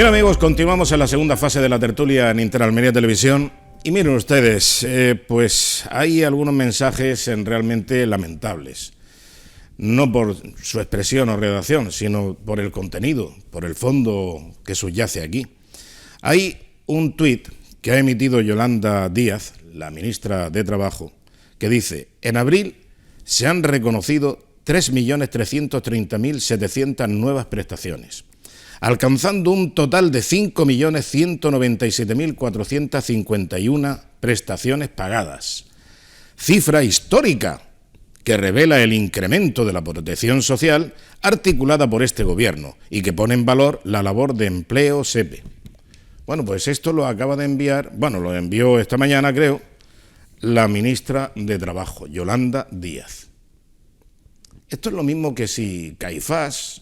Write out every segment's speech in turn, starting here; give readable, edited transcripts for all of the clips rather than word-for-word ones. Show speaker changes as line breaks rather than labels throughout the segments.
Bien, amigos, continuamos en la segunda fase de la tertulia en Interalmería Televisión. Y miren ustedes, pues hay algunos mensajes realmente lamentables. No por su expresión o redacción, sino por el contenido, por el fondo que subyace aquí. Hay un tuit que ha emitido Yolanda Díaz, la ministra de Trabajo, que dice: en abril se han reconocido 3.330.700 nuevas prestaciones, alcanzando un total de 5.197.451 prestaciones pagadas. Cifra histórica que revela el incremento de la protección social articulada por este gobierno y que pone en valor la labor de empleo SEPE. Bueno, pues esto lo acaba de enviar, lo envió esta mañana, creo, la ministra de Trabajo, Yolanda Díaz. Esto es lo mismo que si Caifás,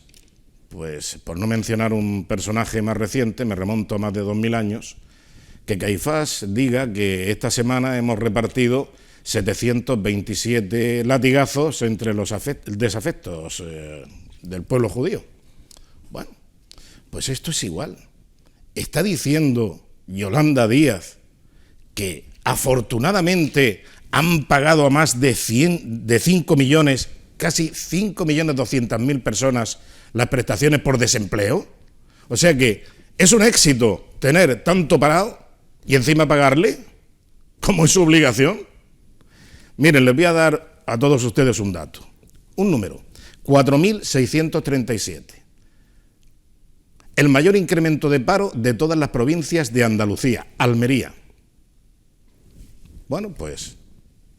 pues por no mencionar un personaje más reciente, me remonto a más de 2000 años, que Caifás diga que esta semana hemos repartido 727 latigazos entre los desafectos del pueblo judío. Bueno, pues esto es igual. Está diciendo Yolanda Díaz que afortunadamente han pagado a más de 5 millones, casi 5.200.000 personas las prestaciones por desempleo. O sea que es un éxito tener tanto parado y encima pagarle, como es su obligación. Miren, les voy a dar a todos ustedes un dato, un número: 4.637. El mayor incremento de paro de todas las provincias de Andalucía, Almería. Bueno, pues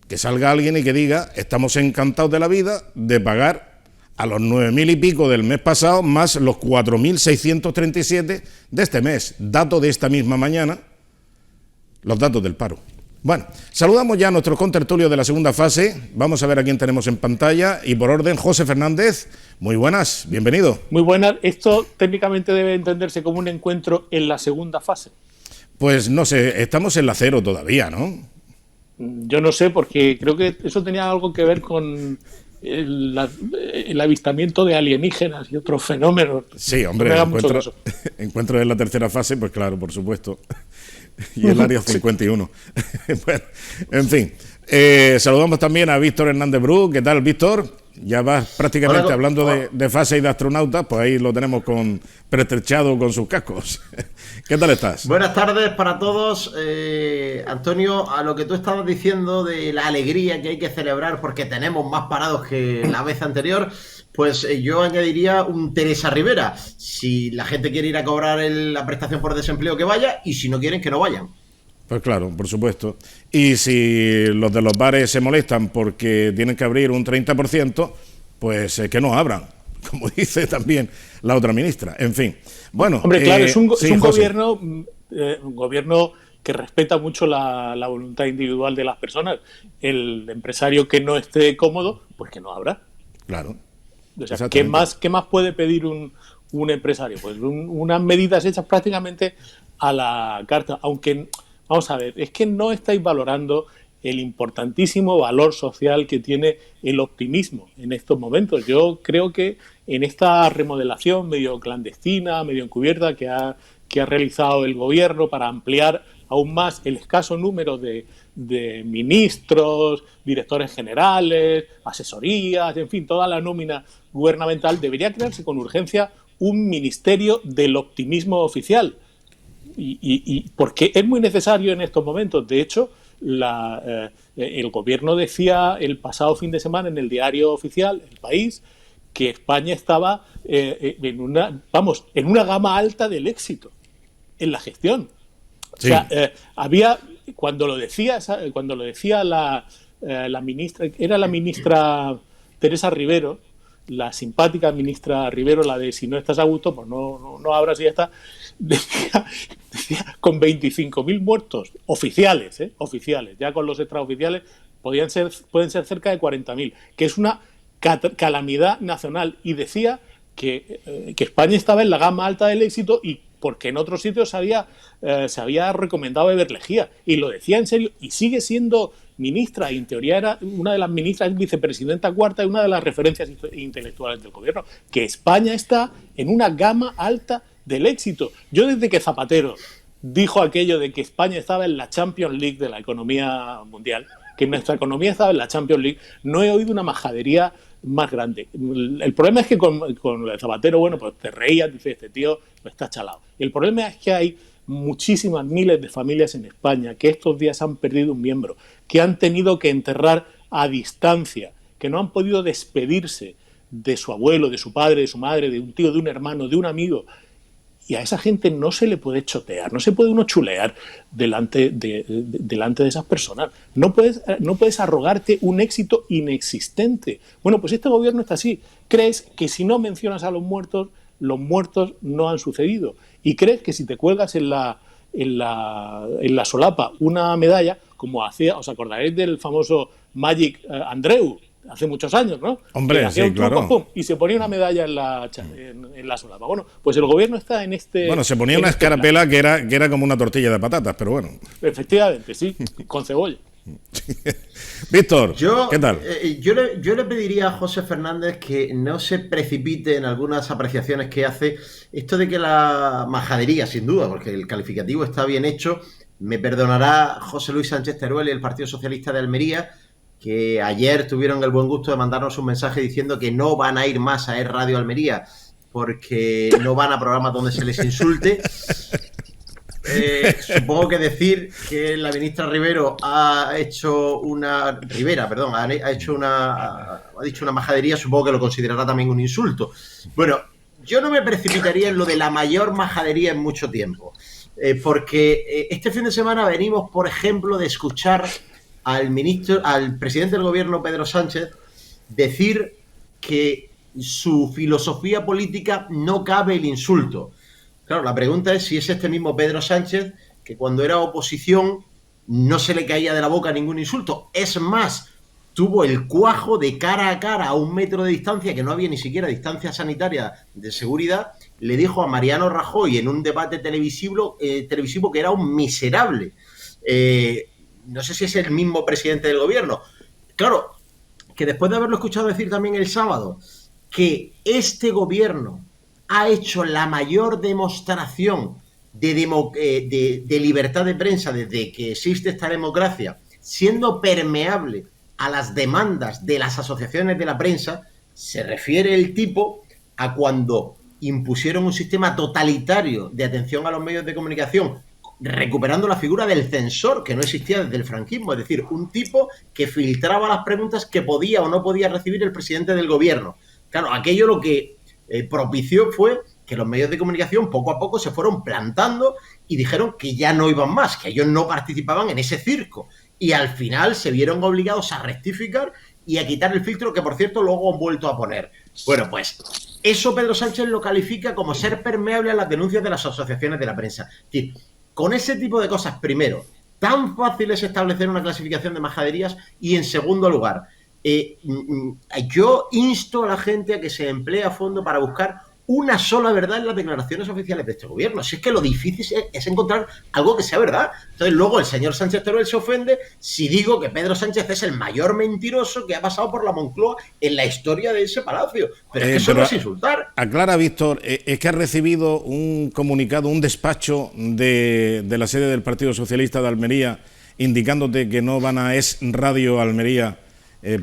que salga alguien y que diga: estamos encantados de la vida de pagar a los 9.000 y pico del mes pasado más los 4.637 de este mes. Dato de esta misma mañana, los datos del paro. Bueno, saludamos ya a nuestro contertulio de la segunda fase. Vamos a ver a quién tenemos en pantalla. Y por orden, José Fernández, muy buenas, bienvenido.
Muy buenas. Esto técnicamente debe entenderse como un encuentro en la segunda fase.
Pues no sé, estamos en la cero todavía, ¿no?
Yo no sé, porque creo que eso tenía algo que ver con el avistamiento de alienígenas y otros fenómenos.
Sí, hombre, encuentro en la tercera fase, pues claro, por supuesto. Y el área 51. Bueno, en fin. Saludamos también a Víctor Hernández Bru. ¿Qué tal, Víctor? Ya vas prácticamente hablando de fase y de astronautas, pues ahí lo tenemos pretrechado con sus cascos. ¿Qué tal estás?
Buenas tardes para todos. Antonio, a lo que tú estabas diciendo de la alegría que hay que celebrar porque tenemos más parados que la vez anterior, pues yo añadiría un Teresa Rivera. Si la gente quiere ir a cobrar la prestación por desempleo, que vaya, y si no quieren, que no vayan.
Pues claro, por supuesto. Y si los de los bares se molestan porque tienen que abrir un 30%, pues que no abran, como dice también la otra ministra. En fin, bueno.
Hombre, claro, es un gobierno que respeta mucho la voluntad individual de las personas. El empresario que no esté cómodo, pues que no abra.
Claro.
O sea, ¿qué más puede pedir un empresario? Pues unas medidas hechas prácticamente a la carta, aunque... Vamos a ver, es que no estáis valorando el importantísimo valor social que tiene el optimismo en estos momentos. Yo creo que en esta remodelación medio clandestina, medio encubierta que ha realizado el gobierno para ampliar aún más el escaso número de ministros, directores generales, asesorías, en fin, toda la nómina gubernamental, debería crearse con urgencia un ministerio del optimismo oficial. Y porque es muy necesario en estos momentos. De hecho, el gobierno decía el pasado fin de semana en el diario oficial, El País, que España estaba en una gama alta del éxito en la gestión. Sí. O sea, había, cuando lo decía la ministra, era la ministra Teresa Rivero, la simpática ministra Rivero, la de si no estás a gusto, pues no abras y ya está, decía con 25.000 muertos oficiales, ya con los extraoficiales pueden ser cerca de 40.000, que es una calamidad nacional, y decía que España estaba en la gama alta del éxito y porque en otros sitios se había recomendado beber lejía, y lo decía en serio, y sigue siendo ministra, y en teoría era una de las ministras, vicepresidenta cuarta, y una de las referencias intelectuales del gobierno, que España está en una gama alta del éxito. Yo desde que Zapatero dijo aquello de que España estaba en la Champions League de la economía mundial, que nuestra economía estaba en la Champions League, no he oído una majadería más grande. El problema es que con el Zapatero, bueno, pues te reías, dices, este tío está chalado. Y el problema es que hay muchísimas miles de familias en España que estos días han perdido un miembro, que han tenido que enterrar a distancia, que no han podido despedirse de su abuelo, de su padre, de su madre, de un tío, de un hermano, de un amigo. Y a esa gente no se le puede chotear, no se puede uno chulear delante de esas personas. No puedes arrogarte un éxito inexistente. Bueno, pues este gobierno está así. Crees que si no mencionas a los muertos no han sucedido. Y crees que si te cuelgas en la solapa una medalla, como hacía, os acordaréis del famoso Magic Andreu, hace muchos años, ¿no?
Hombre, sí, claro.
Pum, y se ponía una medalla en la solapa. Bueno, pues el gobierno está en este...
Bueno, se ponía una escarapela que era como una tortilla de patatas, pero bueno.
Efectivamente, sí, con cebolla.
Víctor, ¿qué tal?
Yo le pediría a José Fernández que no se precipite en algunas apreciaciones que hace. Esto de que la majadería, sin duda, porque el calificativo está bien hecho, me perdonará José Luis Sánchez Teruel y el Partido Socialista de Almería, que ayer tuvieron el buen gusto de mandarnos un mensaje diciendo que no van a ir más a Radio Almería porque no van a programas donde se les insulte. Supongo que decir que la ministra Rivera ha dicho una majadería, supongo que lo considerará también un insulto. Bueno, yo no me precipitaría en lo de la mayor majadería en mucho tiempo, porque este fin de semana venimos, por ejemplo, de escuchar al presidente del gobierno, Pedro Sánchez, decir que su filosofía política no cabe el insulto. Claro, la pregunta es si es este mismo Pedro Sánchez que cuando era oposición no se le caía de la boca ningún insulto. Es más, tuvo el cuajo de cara a cara a 1 metro de distancia, que no había ni siquiera distancia sanitaria de seguridad, le dijo a Mariano Rajoy en un debate televisivo que era un miserable. No sé si es el mismo presidente del gobierno. Claro, que después de haberlo escuchado decir también el sábado que este gobierno ha hecho la mayor demostración de libertad de prensa desde que existe esta democracia, siendo permeable a las demandas de las asociaciones de la prensa, se refiere el tipo a cuando impusieron un sistema totalitario de atención a los medios de comunicación, recuperando la figura del censor, que no existía desde el franquismo, es decir, un tipo que filtraba las preguntas que podía o no podía recibir el presidente del gobierno. Claro, aquello lo que propició fue que los medios de comunicación poco a poco se fueron plantando y dijeron que ya no iban más, que ellos no participaban en ese circo. Y al final se vieron obligados a rectificar y a quitar el filtro, que por cierto luego han vuelto a poner. Bueno, pues eso Pedro Sánchez lo califica como ser permeable a las denuncias de las asociaciones de la prensa. Es decir, con ese tipo de cosas, primero, tan fácil es establecer una clasificación de majaderías, y en segundo lugar, yo insto a la gente a que se emplee a fondo para buscar una sola verdad en las declaraciones oficiales de este gobierno. Si es que lo difícil es encontrar algo que sea verdad. Entonces luego el señor Sánchez Teruel se ofende si digo que Pedro Sánchez es el mayor mentiroso que ha pasado por la Moncloa en la historia de ese palacio. Pero es que eso no es insultar.
Aclara, Víctor, es que ha recibido un comunicado, un despacho de la sede del Partido Socialista de Almería indicándote que no van a Es Radio Almería.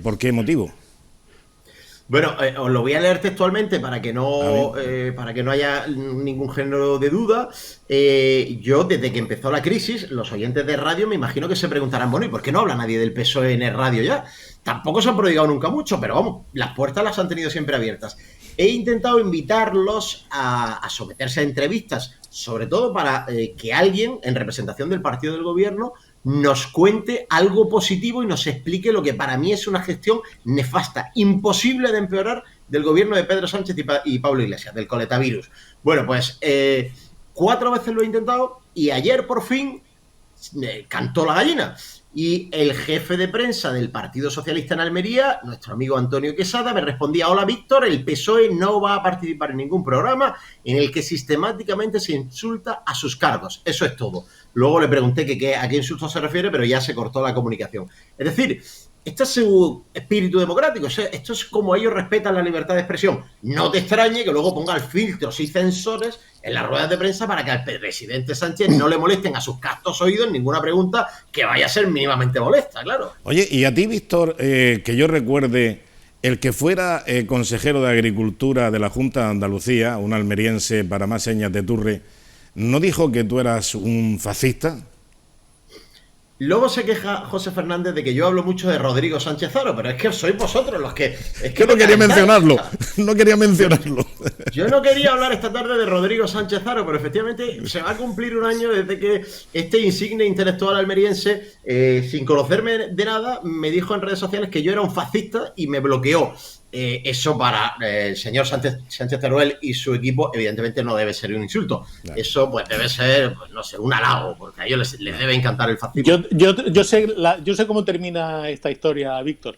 ¿Por qué motivo?
Bueno, os lo voy a leer textualmente para que no haya ningún género de duda. Yo, desde que empezó la crisis, los oyentes de radio me imagino que se preguntarán, bueno, ¿y por qué no habla nadie del PSOE en el radio ya? Tampoco se han prodigado nunca mucho, pero vamos, las puertas las han tenido siempre abiertas. He intentado invitarlos a someterse a entrevistas, sobre todo para que alguien, en representación del partido del gobierno, nos cuente algo positivo y nos explique lo que para mí es una gestión nefasta, imposible de empeorar, del gobierno de Pedro Sánchez y Pablo Iglesias, del coletavirus. Bueno, pues 4 veces lo he intentado y ayer por fin cantó la gallina. Y el jefe de prensa del Partido Socialista en Almería, nuestro amigo Antonio Quesada, me respondía: hola Víctor, el PSOE no va a participar en ningún programa en el que sistemáticamente se insulta a sus cargos. Eso es todo. Luego le pregunté a qué insulto se refiere, pero ya se cortó la comunicación. Es decir, este es su espíritu democrático. Esto es como ellos respetan la libertad de expresión. No te extrañe que luego pongan filtros y censores en las ruedas de prensa para que al presidente Sánchez no le molesten a sus castos oídos ninguna pregunta que vaya a ser mínimamente molesta, claro.
Oye, y a ti, Víctor, que yo recuerde, el que fuera consejero de Agricultura de la Junta de Andalucía, un almeriense para más señas de Turre, ¿no dijo que tú eras un fascista?
Luego se queja José Fernández de que yo hablo mucho de Rodrigo Sánchez Haro, pero es que sois vosotros los que... Es que
yo no quería mencionarlo, no quería mencionarlo.
Yo no quería hablar esta tarde de Rodrigo Sánchez Haro, pero efectivamente se va a cumplir un año desde que este insigne intelectual almeriense, sin conocerme de nada, me dijo en redes sociales que yo era un fascista y me bloqueó. Eso para el señor Sánchez Teruel y su equipo evidentemente no debe ser un insulto. Claro. Eso pues debe ser, pues, no sé, un halago, porque a ellos les debe encantar el fascismo.
Yo sé cómo termina esta historia, Víctor.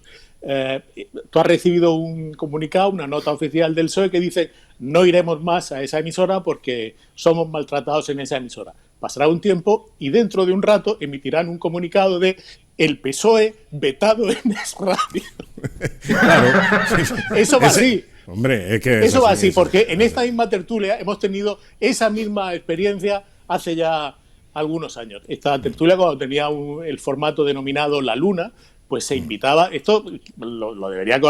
Tú has recibido un comunicado, una nota oficial del PSOE que dice: no iremos más a esa emisora porque somos maltratados en esa emisora. Pasará un tiempo y dentro de un rato emitirán un comunicado de el PSOE vetado en Es Radio.
Claro.
Eso va así.
Hombre, es que
eso va así, porque en esta misma tertulia hemos tenido esa misma experiencia hace ya algunos años. Esta tertulia, cuando tenía el formato denominado La Luna, pues se invitaba, esto lo debería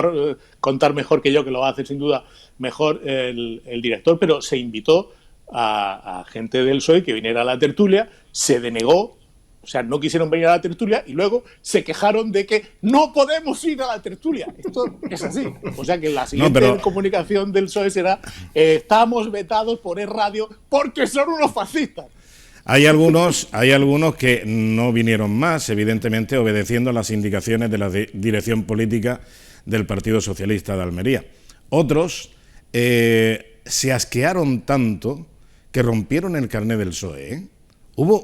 contar mejor que yo, que lo va a hacer sin duda mejor el director, pero se invitó a gente del PSOE que viniera a la tertulia, se denegó. O sea, no quisieron venir a la tertulia y luego se quejaron de que no podemos ir a la tertulia. Esto es así. O sea que la siguiente comunicación del PSOE será: estamos vetados por Es Radio porque son unos fascistas.
Hay algunos que no vinieron más, evidentemente obedeciendo a las indicaciones de la dirección política del Partido Socialista de Almería. Otros se asquearon tanto que rompieron el carné del PSOE, ¿eh? Hubo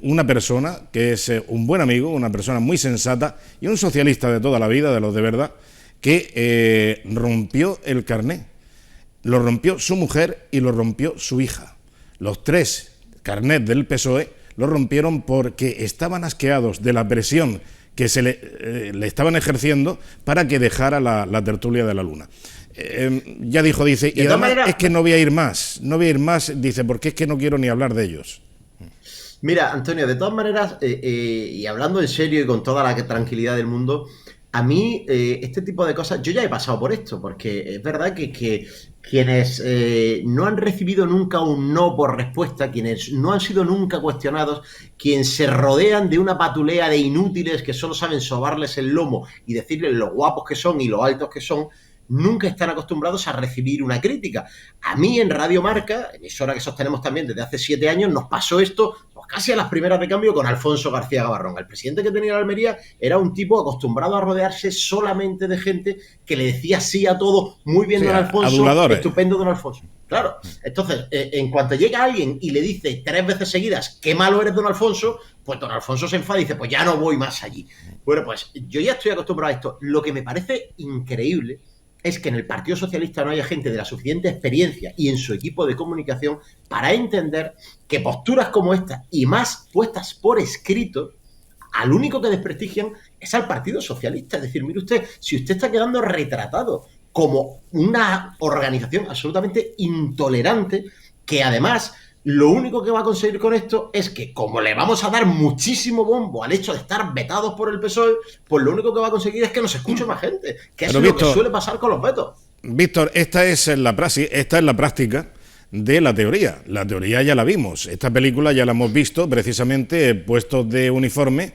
una persona que es un buen amigo, una persona muy sensata y un socialista de toda la vida, de los de verdad, que rompió el carné. Lo rompió su mujer y lo rompió su hija. Los tres carnés del PSOE lo rompieron porque estaban asqueados de la presión que se le estaban ejerciendo para que dejara la tertulia de La Luna. Ya dice, y además es que no voy a ir más, dice, porque es que no quiero ni hablar de ellos.
Mira, Antonio, de todas maneras, y hablando en serio y con toda la tranquilidad del mundo, a mí este tipo de cosas, yo ya he pasado por esto, porque es verdad que quienes no han recibido nunca un no por respuesta, quienes no han sido nunca cuestionados, quienes se rodean de una patulea de inútiles que solo saben sobarles el lomo y decirles lo guapos que son y lo altos que son, nunca están acostumbrados a recibir una crítica. A mí en Radio Marca, emisora que sostenemos también desde hace 7 años, nos pasó esto pues casi a las primeras de cambio con Alfonso García Gavarrón. El presidente que tenía la Almería era un tipo acostumbrado a rodearse solamente de gente que le decía sí a todo, muy bien, sí, don Alfonso, aduladores. Estupendo don Alfonso. Claro, entonces, en cuanto llega alguien y le dice 3 veces seguidas qué malo eres don Alfonso, pues don Alfonso se enfada y dice, pues ya no voy más allí. Bueno, pues yo ya estoy acostumbrado a esto. Lo que me parece increíble es que en el Partido Socialista no haya gente de la suficiente experiencia y en su equipo de comunicación para entender que posturas como esta y más puestas por escrito, al único que desprestigian es al Partido Socialista. Es decir, mire usted, si usted está quedando retratado como una organización absolutamente intolerante, que además lo único que va a conseguir con esto es que, como le vamos a dar muchísimo bombo al hecho de estar vetados por el PSOE, pues lo único que va a conseguir es que nos escuche más gente, que es lo que suele pasar con los vetos.
Víctor, esta es la práctica de la teoría. La teoría ya la vimos. Esta película ya la hemos visto, precisamente puestos de uniforme,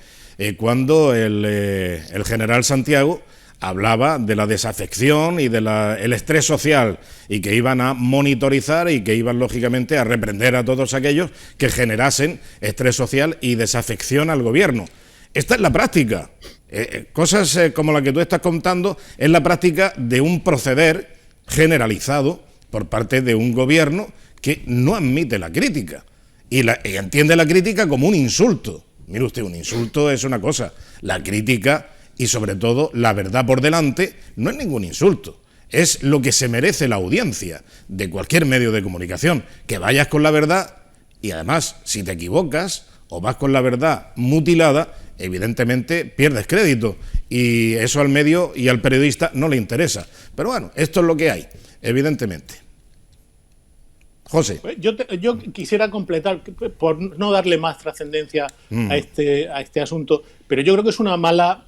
cuando el general Santiago hablaba de la desafección y del estrés social, y que iban a monitorizar y que iban lógicamente a reprender a todos aquellos que generasen estrés social y desafección al gobierno. Esta es la práctica. Cosas como la que tú estás contando es la práctica de un proceder generalizado por parte de un gobierno que no admite la crítica y entiende la crítica como un insulto. Mire usted, un insulto es una cosa, la crítica y sobre todo la verdad por delante no es ningún insulto, es lo que se merece la audiencia de cualquier medio de comunicación, que vayas con la verdad y además si te equivocas o vas con la verdad mutilada, evidentemente pierdes crédito y eso al medio y al periodista no le interesa. Pero bueno, esto es lo que hay, evidentemente. José.
Yo quisiera completar, por no darle más trascendencia a este asunto, pero yo creo que es una mala...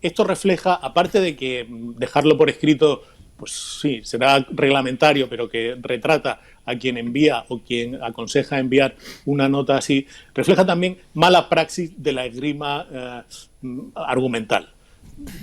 esto refleja, aparte de que dejarlo por escrito, pues sí, será reglamentario, pero que retrata a quien envía o quien aconseja enviar una nota así, refleja también mala praxis de la esgrima argumental.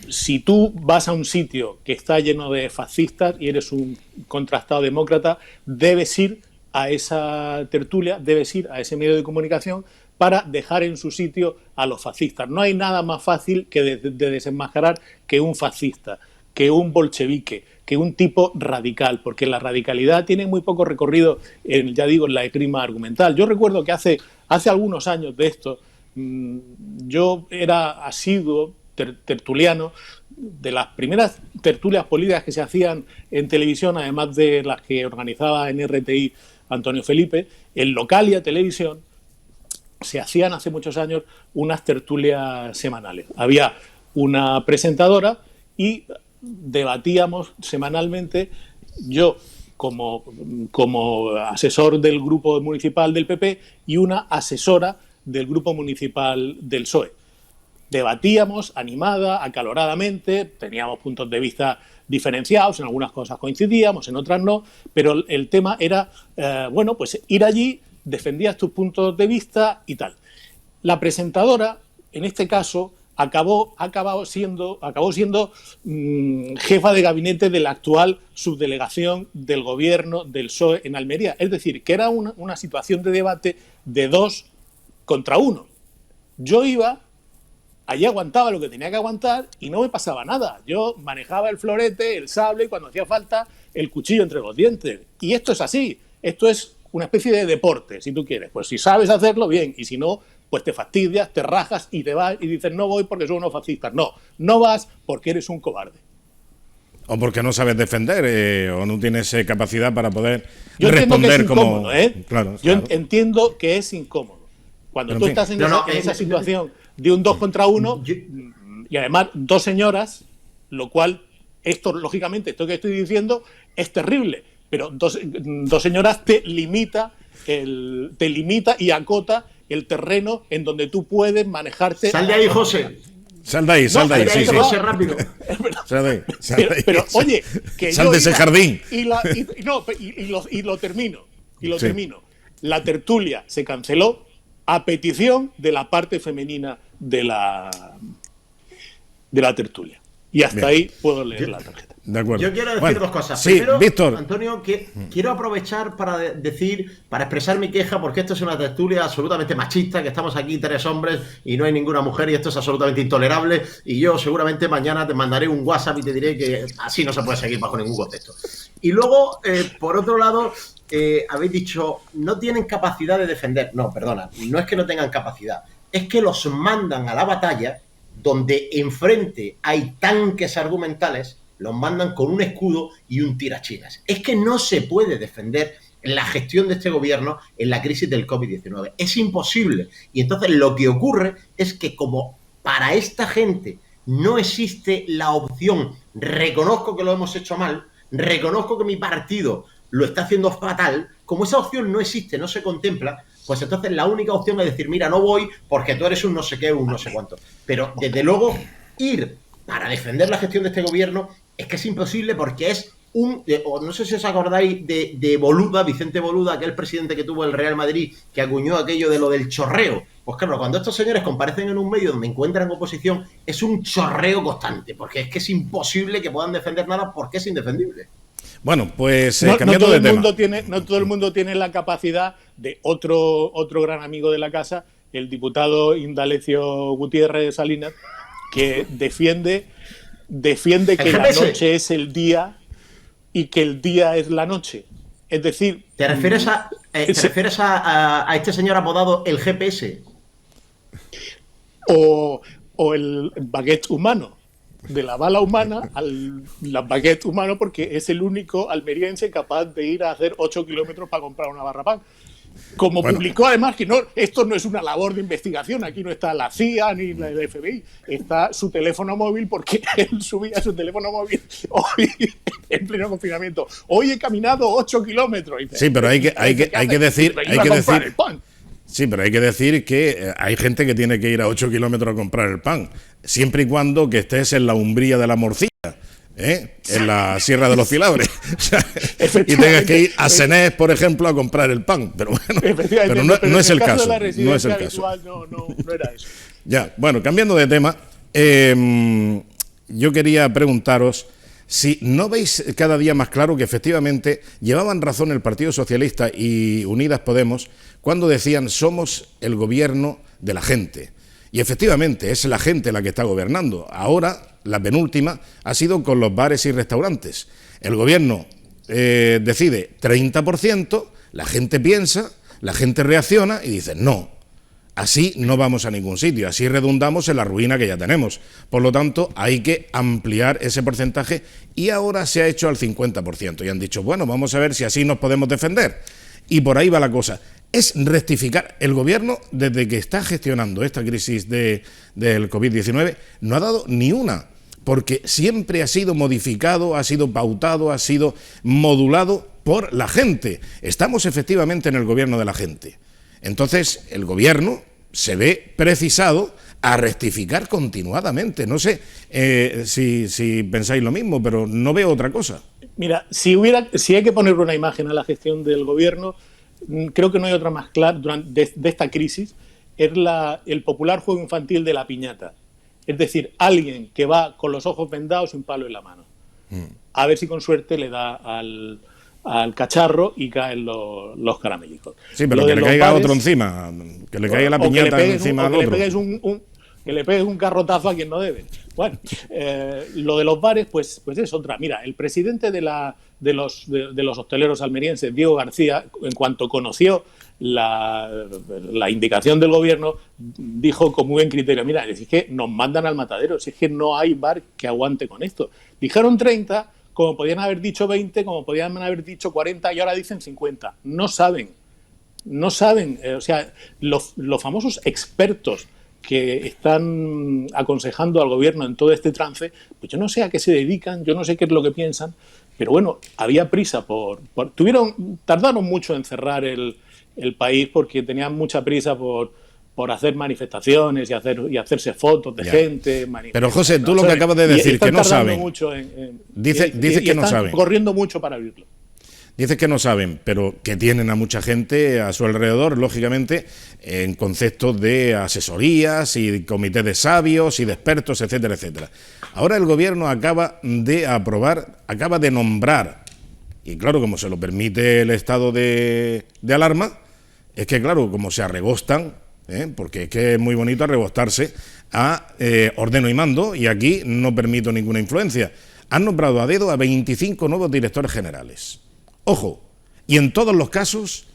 Si tú vas a un sitio que está lleno de fascistas y eres un contrastado demócrata, debes ir a esa tertulia, debes ir a ese medio de comunicación para dejar en su sitio a los fascistas. No hay nada más fácil que de desenmascarar que un fascista, que un bolchevique, que un tipo radical, porque la radicalidad tiene muy poco recorrido, en la esgrima argumental. Yo recuerdo que hace algunos años de esto, yo era asiduo tertuliano de las primeras tertulias políticas que se hacían en televisión, además de las que organizaba en RTI Antonio Felipe. En Localia Televisión se hacían hace muchos años unas tertulias semanales. Había una presentadora y debatíamos semanalmente, yo como asesor del grupo municipal del PP y una asesora del grupo municipal del PSOE. Debatíamos animada, acaloradamente, teníamos puntos de vista diferenciados, en algunas cosas coincidíamos, en otras no, pero el tema era, pues ir allí, defendías tus puntos de vista y tal. La presentadora, en este caso, acabó siendo jefa de gabinete de la actual subdelegación del gobierno del PSOE en Almería. Es decir, que era una situación de debate de 2 contra 1. Yo iba... Allí aguantaba lo que tenía que aguantar y no me pasaba nada. Yo manejaba el florete, el sable y cuando hacía falta el cuchillo entre los dientes. Y esto es así. Esto es una especie de deporte, si tú quieres. Pues si sabes hacerlo, bien. Y si no, pues te fastidias, te rajas y te vas y dices no voy porque son unos fascistas. No vas porque eres un cobarde.
O porque no sabes defender o no tienes capacidad para poder
responder.
Yo entiendo que es
incómodo,
como... Claro.
Yo entiendo que es incómodo. Cuando tú estás en esa situación de un 2 contra 1 y además 2 señoras, lo cual, lógicamente, esto que estoy diciendo es terrible, pero dos señoras te limita y acota el terreno en donde tú puedes manejarte.
Sal de ahí, José.
Sal de ahí, sí.
José, rápido.
Sal de ahí.
Pero oye, que
sal de ese jardín.
Y lo termino. La tertulia se canceló a petición de la parte femenina de la tertulia. Y hasta ahí puedo leer la tarjeta.
De acuerdo.
Yo quiero decir 2 cosas.
Sí,
Primero,
Víctor.
Antonio, quiero aprovechar para expresar mi queja, porque esto es una tertulia absolutamente machista, que estamos aquí 3 hombres y no hay ninguna mujer, y esto es absolutamente intolerable. Y yo seguramente mañana te mandaré un WhatsApp y te diré que así no se puede seguir bajo ningún contexto. Y luego, por otro lado, habéis dicho, no tienen capacidad de defender. No, perdona, no es que no tengan capacidad, es que los mandan a la batalla donde enfrente hay tanques argumentales, los mandan con un escudo y un tirachinas. Es que no se puede defender la gestión de este gobierno en la crisis del COVID-19. Es imposible. Y entonces lo que ocurre es que como para esta gente no existe la opción, reconozco que lo hemos hecho mal, reconozco que mi partido lo está haciendo fatal, como esa opción no existe, no se contempla, pues entonces la única opción es decir, mira, no voy porque tú eres un no sé qué, un no sé cuánto. Pero desde luego ir para defender la gestión de este gobierno es que es imposible, porque es no sé si os acordáis de Boluda, Vicente Boluda, aquel presidente que tuvo el Real Madrid, que acuñó aquello de lo del chorreo. Pues claro, cuando estos señores comparecen en un medio donde encuentran oposición, es un chorreo constante, porque es que es imposible que puedan defender nada porque es indefendible.
Bueno, pues
cambiando de tema. No todo el mundo tiene la capacidad de otro gran amigo de la casa, el diputado Indalecio Gutiérrez Salinas, que defiende que la noche es el día y que el día es la noche. Es decir...
¿Te refieres a este señor apodado el GPS?
O el baguette humano. De la bala humana al baguette humano, porque es el único almeriense capaz de ir a hacer 8 kilómetros para comprar una barra pan. Como
Bueno.
publicó además que esto no es una labor de investigación, aquí no está la CIA ni la FBI, está su teléfono móvil, porque él subía su teléfono móvil hoy en pleno confinamiento. Hoy he caminado 8 kilómetros.
Sí, pero hay que decir... Sí, pero hay que decir que hay gente que tiene que ir a 8 kilómetros a comprar el pan, siempre y cuando que estés en la Umbría de la Morcilla, en la Sierra de los Filabres, o sea, y tengas que ir a Senés, por ejemplo, a comprar el pan. Pero bueno, pero no es el caso. No es el caso.
No era eso.
Ya, bueno, cambiando de tema, yo quería preguntaros si no veis cada día más claro que efectivamente llevaban razón el Partido Socialista y Unidas Podemos cuando decían somos el gobierno de la gente. Y efectivamente es la gente la que está gobernando. Ahora, la penúltima, ha sido con los bares y restaurantes. El gobierno decide 30%, la gente piensa, la gente reacciona y dice no. Así no vamos a ningún sitio, así redundamos en la ruina que ya tenemos. Por lo tanto, hay que ampliar ese porcentaje y ahora se ha hecho al 50%. Y han dicho, bueno, vamos a ver si así nos podemos defender. Y por ahí va la cosa. Es rectificar. El gobierno, desde que está gestionando esta crisis del COVID-19, no ha dado ni una, porque siempre ha sido modificado, ha sido pautado, ha sido modulado por la gente. Estamos efectivamente en el gobierno de la gente. Entonces, el gobierno se ve precisado a rectificar continuadamente. No sé si pensáis lo mismo, pero no veo otra cosa.
Mira, si hay que ponerle una imagen a la gestión del gobierno, creo que no hay otra más clara de esta crisis, es el popular juego infantil de la piñata. Es decir, alguien que va con los ojos vendados y un palo en la mano. A ver si con suerte le da al cacharro y caen los caramelicos.
Sí, pero que le caiga otro encima, que le caiga la piñata encima al otro.
Que le pegues un garrotazo a quien no debe. Bueno, lo de los bares, pues es otra. Mira, el presidente de los hosteleros almerienses, Diego García, en cuanto conoció la indicación del gobierno, dijo con muy buen criterio, mira, es que nos mandan al matadero, si es que no hay bar que aguante con esto. Dijeron 30, como podían haber dicho 20, como podían haber dicho 40 y ahora dicen 50. No saben. O sea, los famosos expertos que están aconsejando al gobierno en todo este trance, pues yo no sé a qué se dedican, yo no sé qué es lo que piensan, pero bueno, había prisa tardaron mucho en cerrar el país porque tenían mucha prisa por hacer manifestaciones y hacerse fotos de gente.
Pero José, tú lo que acabas de decir, que no saben. Dices que no saben.
Corriendo mucho para abrirlo.
Dices que no saben, pero que tienen a mucha gente a su alrededor, lógicamente, en conceptos de asesorías y comités de sabios y de expertos, etcétera, etcétera. Ahora el gobierno acaba de nombrar, y claro, como se lo permite el estado de alarma, es que claro, como se arregostan, porque es que es muy bonito arregostarse a ordeno y mando, y aquí no permito ninguna influencia. Han nombrado a dedo a 25 nuevos directores generales. Ojo, y en todos los casos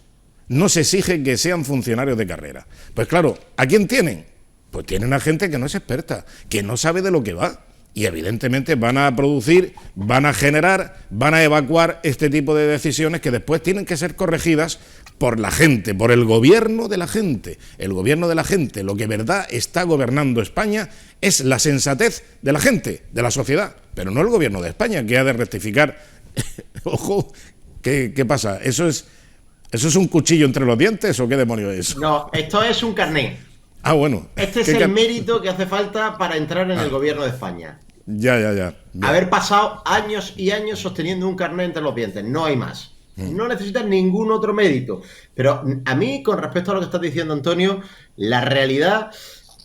no se exige que sean funcionarios de carrera. Pues claro, ¿a quién tienen? Pues tienen a gente que no es experta, que no sabe de lo que va. Y evidentemente van a producir, van a generar, van a evacuar este tipo de decisiones que después tienen que ser corregidas por la gente, por el gobierno de la gente. El gobierno de la gente, lo que de verdad está gobernando España es la sensatez de la gente, de la sociedad, pero no el gobierno de España, que ha de rectificar. Ojo, ¿qué pasa? ¿Eso es un cuchillo entre los dientes o qué demonio es?
No, esto es un carné.
Ah, bueno.
Este es el mérito que hace falta para entrar en el gobierno de España.
Ya.
Haber pasado años y años sosteniendo un carné entre los dientes. No hay más. No necesitas ningún otro mérito. Pero a mí, con respecto a lo que estás diciendo, Antonio, la realidad...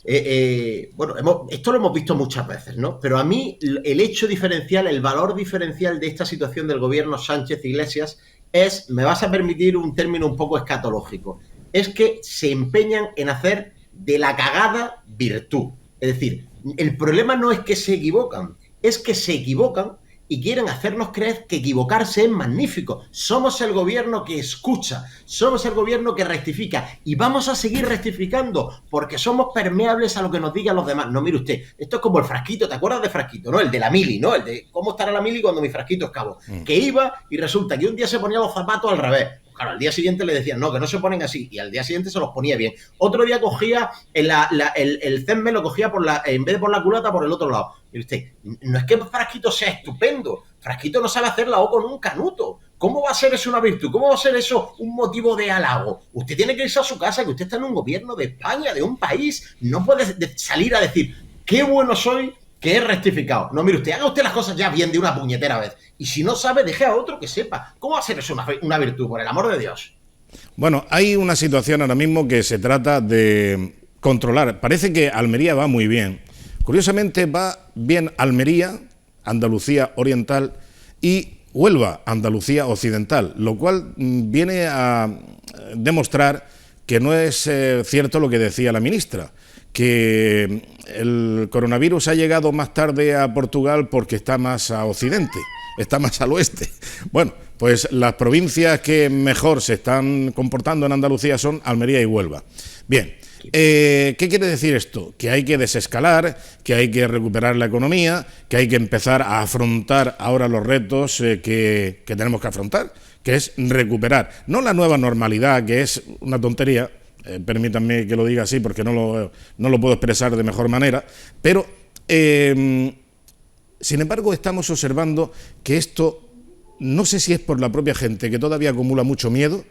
esto lo hemos visto muchas veces, ¿no? Pero a mí el hecho diferencial, el valor diferencial de esta situación del gobierno Sánchez-Iglesias es, me vas a permitir un término un poco escatológico, es que se empeñan en hacer de la cagada virtud. Es decir, el problema no es que se equivocan, es que se equivocan y quieren hacernos creer que equivocarse es magnífico. Somos el gobierno que escucha, somos el gobierno que rectifica y vamos a seguir rectificando porque somos permeables a lo que nos digan los demás. No, mire usted, esto es como el frasquito, ¿te acuerdas de frasquito? ¿No? El de la mili, ¿no? El de cómo estará la mili cuando mi frasquito es cabo. Que iba y resulta que un día se ponía los zapatos al revés. Claro, al día siguiente le decían, no, que no se ponen así, y al día siguiente se los ponía bien. Otro día cogía, el CESME lo cogía en vez de por la culata, por el otro lado. Y usted, no es que Frasquito sea estupendo, Frasquito no sabe hacer la O con un canuto. ¿Cómo va a ser eso una virtud? ¿Cómo va a ser eso un motivo de halago? Usted tiene que irse a su casa, que usted está en un gobierno de España, de un país. No puede salir a decir, qué bueno soy, que he rectificado. No, mire usted, haga usted las cosas ya bien de una puñetera vez. Y si no sabe, deje a otro que sepa. ¿Cómo va a ser eso una virtud, por el amor de Dios?
Bueno, hay una situación ahora mismo que se trata de controlar. Parece que Almería va muy bien. Curiosamente va bien Almería, Andalucía Oriental, y Huelva, Andalucía Occidental, lo cual viene a demostrar que no es cierto lo que decía la ministra, que el coronavirus ha llegado más tarde a Portugal porque está más a occidente, está más al oeste. Bueno, pues las provincias que mejor se están comportando en Andalucía son Almería y Huelva. Bien, ¿qué quiere decir esto? Que hay que desescalar, que hay que recuperar la economía, que hay que empezar a afrontar ahora los retos que tenemos que afrontar, que es recuperar, no la nueva normalidad, que es una tontería, permítanme que lo diga así porque no lo puedo expresar de mejor manera, pero sin embargo estamos observando que esto, no sé si es por la propia gente que todavía acumula mucho miedo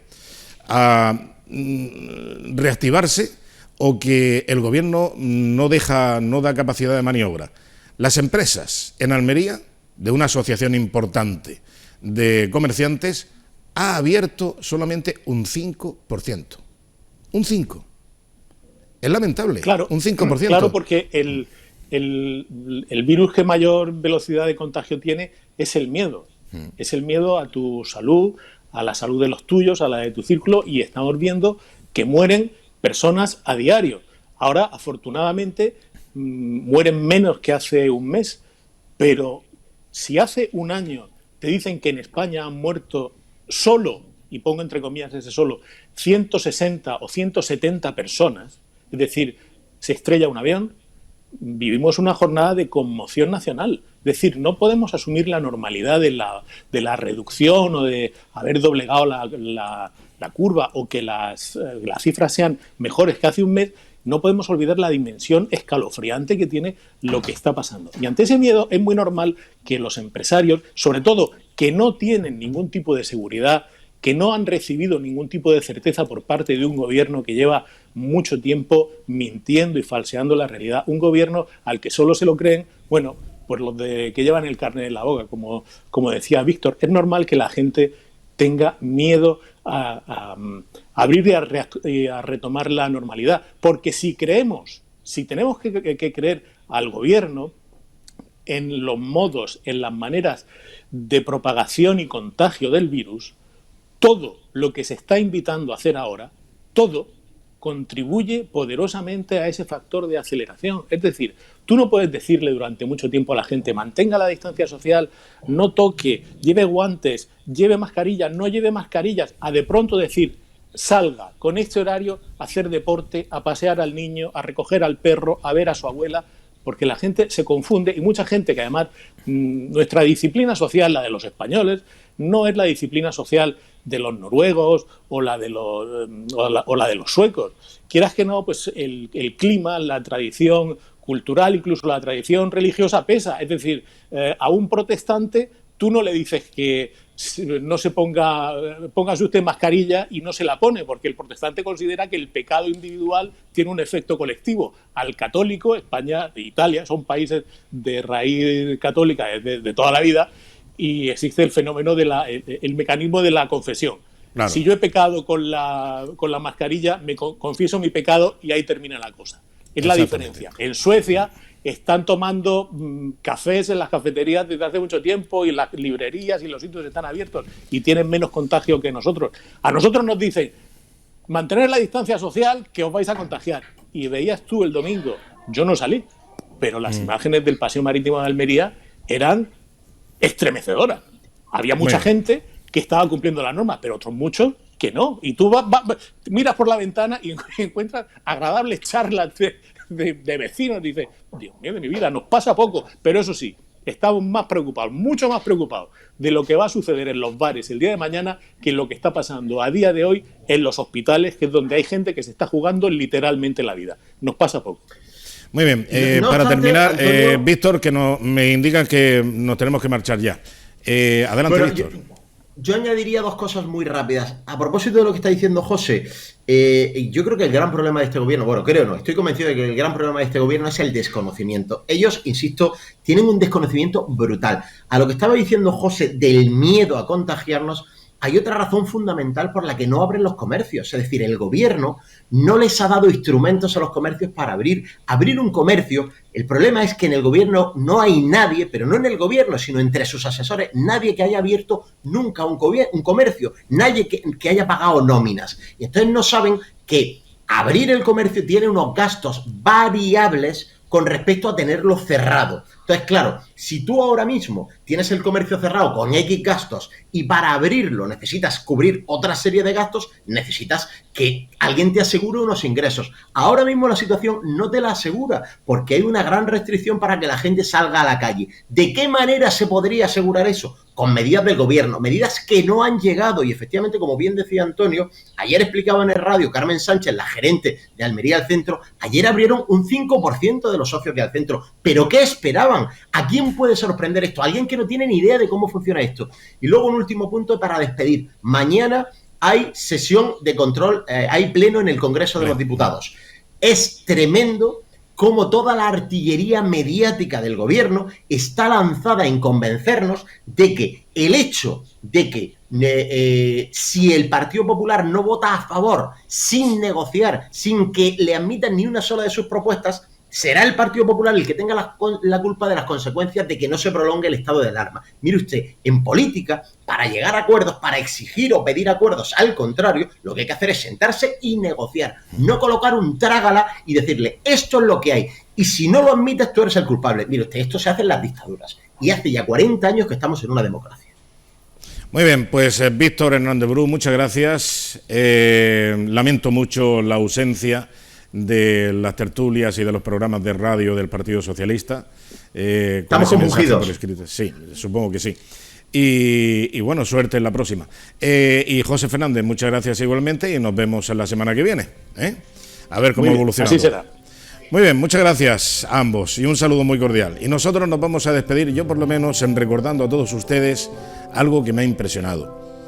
a reactivarse, o que el gobierno no da capacidad de maniobra. Las empresas en Almería, de una asociación importante de comerciantes, ha abierto solamente un 5%. Un 5%. Es lamentable,
claro,
un 5%.
Claro, porque el virus que mayor velocidad de contagio tiene es el miedo. Es el miedo a tu salud, a la salud de los tuyos, a la de tu círculo, y estamos viendo que mueren personas a diario. Ahora, afortunadamente, mueren menos que hace un mes, pero si hace un año te dicen que en España han muerto solo, y pongo entre comillas ese solo, 160 o 170 personas, es decir, se estrella un avión, vivimos una jornada de conmoción nacional. Es decir, no podemos asumir la normalidad de la reducción o de haber doblegado la curva, o que las cifras sean mejores que hace un mes. No podemos olvidar la dimensión escalofriante que tiene lo que está pasando. Y ante ese miedo es muy normal que los empresarios, sobre todo que no tienen ningún tipo de seguridad, que no han recibido ningún tipo de certeza por parte de un gobierno que lleva mucho tiempo mintiendo y falseando la realidad, un gobierno al que solo se lo creen, bueno, pues los que llevan el carnet en la boca, como decía Víctor. Es normal que la gente tenga miedo a abrir y a retomar la normalidad, porque si tenemos que creer al gobierno en los modos, en las maneras de propagación y contagio del virus, todo lo que se está invitando a hacer ahora, todo contribuye poderosamente a ese factor de aceleración. Es decir, tú no puedes decirle durante mucho tiempo a la gente, mantenga la distancia social, no toque, lleve guantes, lleve mascarillas, no lleve mascarillas, a de pronto decir, salga con este horario a hacer deporte, a pasear al niño, a recoger al perro, a ver a su abuela, porque la gente se confunde, y mucha gente que además nuestra disciplina social, la de los españoles, no es la disciplina social de los noruegos o la de los suecos. Quieras que no, pues el clima, la tradición cultural, incluso la tradición religiosa pesa. Es decir, a un protestante tú no le dices que no se póngase usted mascarilla y no se la pone, porque el protestante considera que el pecado individual tiene un efecto colectivo. Al católico, España e Italia son países de raíz católica de toda la vida, y existe el fenómeno el mecanismo de la confesión. Claro. Si yo he pecado con la mascarilla, me confieso mi pecado y ahí termina la cosa. Es la diferencia. En Suecia están tomando cafés en las cafeterías desde hace mucho tiempo, y las librerías y los sitios están abiertos y tienen menos contagio que nosotros. A nosotros nos dicen, mantener la distancia social, que os vais a contagiar. Y veías tú el domingo, yo no salí, pero las imágenes del Paseo Marítimo de Almería eran estremecedoras. Había mucha gente que estaba cumpliendo las normas, pero otros muchos que no. Y tú miras por la ventana y encuentras agradables charlas de vecinos. Dices, Dios mío de mi vida, nos pasa poco. Pero eso sí, estamos más preocupados, mucho más preocupados de lo que va a suceder en los bares el día de mañana que en lo que está pasando a día de hoy en los hospitales, que es donde hay gente que se está jugando literalmente la vida. Nos pasa poco.
Muy bien, para terminar, Antonio... Víctor, que me indican que nos tenemos que marchar ya. Adelante, Víctor.
Yo añadiría dos cosas muy rápidas. A propósito de lo que está diciendo José, yo creo que el gran problema de este gobierno, bueno, creo no, estoy convencido de que el gran problema de este gobierno es el desconocimiento. Ellos, insisto, tienen un desconocimiento brutal. A lo que estaba diciendo José del miedo a contagiarnos, hay otra razón fundamental por la que no abren los comercios. Es decir, el gobierno no les ha dado instrumentos a los comercios para abrir un comercio. El problema es que en el gobierno no hay nadie, pero no en el gobierno, sino entre sus asesores, nadie que haya abierto nunca un comercio, nadie que haya pagado nóminas. Y entonces no saben que abrir el comercio tiene unos gastos variables con respecto a tenerlo cerrado. Entonces, claro, si tú ahora mismo tienes el comercio cerrado con X gastos y para abrirlo necesitas cubrir otra serie de gastos, necesitas que alguien te asegure unos ingresos. Ahora mismo la situación no te la asegura porque hay una gran restricción para que la gente salga a la calle. ¿De qué manera se podría asegurar eso? Con medidas del gobierno, medidas que no han llegado y efectivamente, como bien decía Antonio, ayer explicaba en el radio Carmen Sánchez, la gerente de Almería al Centro, ayer abrieron un 5% de los socios de Al Centro. ¿Pero qué esperaban? ¿A quién puede sorprender esto? Alguien que no tiene ni idea de cómo funciona esto. Y luego un último punto para despedir. Mañana hay sesión de control, hay pleno en el Congreso de los Diputados. Es tremendo cómo toda la artillería mediática del gobierno está lanzada en convencernos de que el hecho de que si el Partido Popular no vota a favor, sin negociar, sin que le admitan ni una sola de sus propuestas, será el Partido Popular el que tenga la culpa de las consecuencias de que no se prolongue el estado de alarma. Mire usted, en política, para llegar a acuerdos, para exigir o pedir acuerdos, al contrario, lo que hay que hacer es sentarse y negociar, no colocar un trágala y decirle, esto es lo que hay, y si no lo admites, tú eres el culpable. Mire usted, esto se hace en las dictaduras, y hace ya 40 años que estamos en una democracia.
Muy bien, pues Víctor Hernández Bru, muchas gracias. Lamento mucho la ausencia de las tertulias y de los programas de radio del Partido Socialista.
Estamos compungidos.
Sí, supongo que sí. Y bueno, suerte en la próxima. Y José Fernández, muchas gracias igualmente y nos vemos en la semana que viene. A ver cómo evoluciona.
Así será.
Muy bien, muchas gracias a ambos y un saludo muy cordial. Y nosotros nos vamos a despedir, yo por lo menos, recordando a todos ustedes algo que me ha impresionado.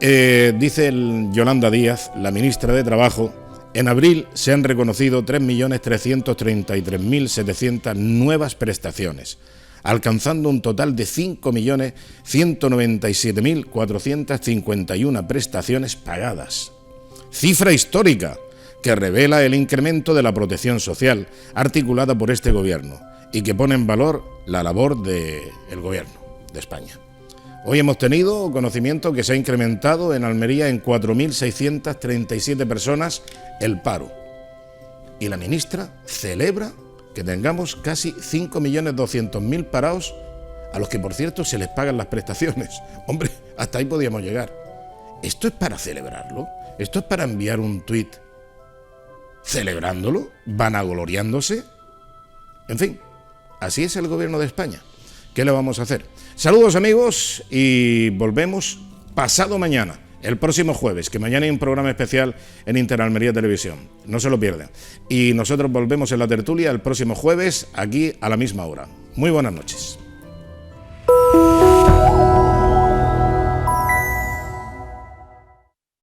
Dice Yolanda Díaz, la ministra de Trabajo, en abril se han reconocido 3.333.700 nuevas prestaciones, alcanzando un total de 5.197.451 prestaciones pagadas. Cifra histórica que revela el incremento de la protección social articulada por este gobierno y que pone en valor la labor del gobierno de España. Hoy hemos tenido conocimiento que se ha incrementado en Almería en 4.637 personas el paro. Y la ministra celebra que tengamos casi 5.200.000 parados, a los que, por cierto, se les pagan las prestaciones. Hombre, hasta ahí podíamos llegar. ¿Esto es para celebrarlo? ¿Esto es para enviar un tuit celebrándolo? ¿Vanagloriándose? En fin, así es el gobierno de España. ¿Qué le vamos a hacer? Saludos amigos y volvemos pasado mañana, el próximo jueves, que mañana hay un programa especial en Interalmería Televisión. No se lo pierdan. Y nosotros volvemos en la tertulia el próximo jueves, aquí a la misma hora. Muy buenas noches.